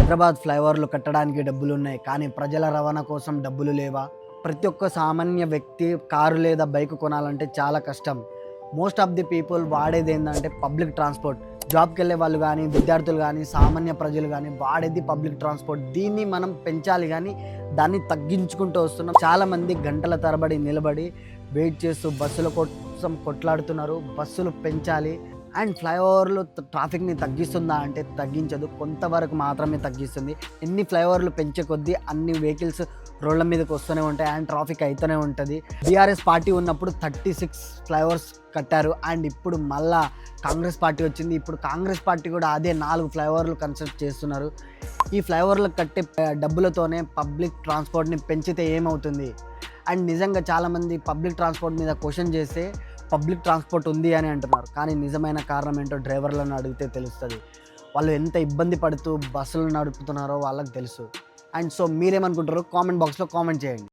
హైదరాబాద్ ఫ్లైఓవర్లు కట్టడానికి డబ్బులున్నాయి, కానీ ప్రజల రవాణా కోసం డబ్బులు లేవా? ప్రతి ఒక్క సామాన్య వ్యక్తి కారు లేదా బైక్ కొనాలంటే చాలా కష్టం. మోస్ట్ ఆఫ్ ది పీపుల్ వాడేది ఏంటంటే పబ్లిక్ ట్రాన్స్పోర్ట్. జాబ్కి వెళ్ళే వాళ్ళు కానీ, విద్యార్థులు కానీ, సామాన్య ప్రజలు కానీ వాడేది పబ్లిక్ ట్రాన్స్పోర్ట్. దీన్ని మనం పెంచాలి కానీ దాన్ని తగ్గించుకుంటూ వస్తున్నాం. చాలామంది గంటల తరబడి నిలబడి వెయిట్ చేస్తూ బస్సుల కోసం కొట్లాడుతున్నారు. బస్సులు పెంచాలి. అండ్ ఫ్లైఓవర్లు ట్రాఫిక్ని తగ్గిస్తుందా అంటే తగ్గించదు, కొంతవరకు మాత్రమే తగ్గిస్తుంది. ఎన్ని ఫ్లైఓవర్లు పెంచే కొద్దీ అన్ని వెహికల్స్ రోడ్ల మీదకి వస్తూనే ఉంటాయి అండ్ ట్రాఫిక్ అయితేనే ఉంటుంది. బీఆర్ఎస్ పార్టీ ఉన్నప్పుడు 36 ఫ్లైఓవర్స్ కట్టారు అండ్ ఇప్పుడు మళ్ళా కాంగ్రెస్ పార్టీ వచ్చింది. ఇప్పుడు కాంగ్రెస్ పార్టీ కూడా అదే 4 ఫ్లైఓవర్లు కన్స్ట్రక్ట్ చేస్తున్నారు. ఈ ఫ్లైఓవర్లు కట్టే డబ్బులతోనే పబ్లిక్ ట్రాన్స్పోర్ట్ని పెంచితే ఏమవుతుంది? అండ్ నిజంగా చాలామంది పబ్లిక్ ట్రాన్స్పోర్ట్ మీద క్వశ్చన్ చేస్తే పబ్లిక్ ట్రాన్స్పోర్ట్ ఉంది అని అంటున్నారు, కానీ నిజమైన కారణం ఏంటో డ్రైవర్లను అడిగితే తెలుస్తుంది. వాళ్ళు ఎంత ఇబ్బంది పడుతూ బస్సులు నడుపుతున్నారో వాళ్ళకి తెలుసు. అండ్ సో మీరేమనుకుంటారో కామెంట్ బాక్స్లో కామెంట్ చేయండి.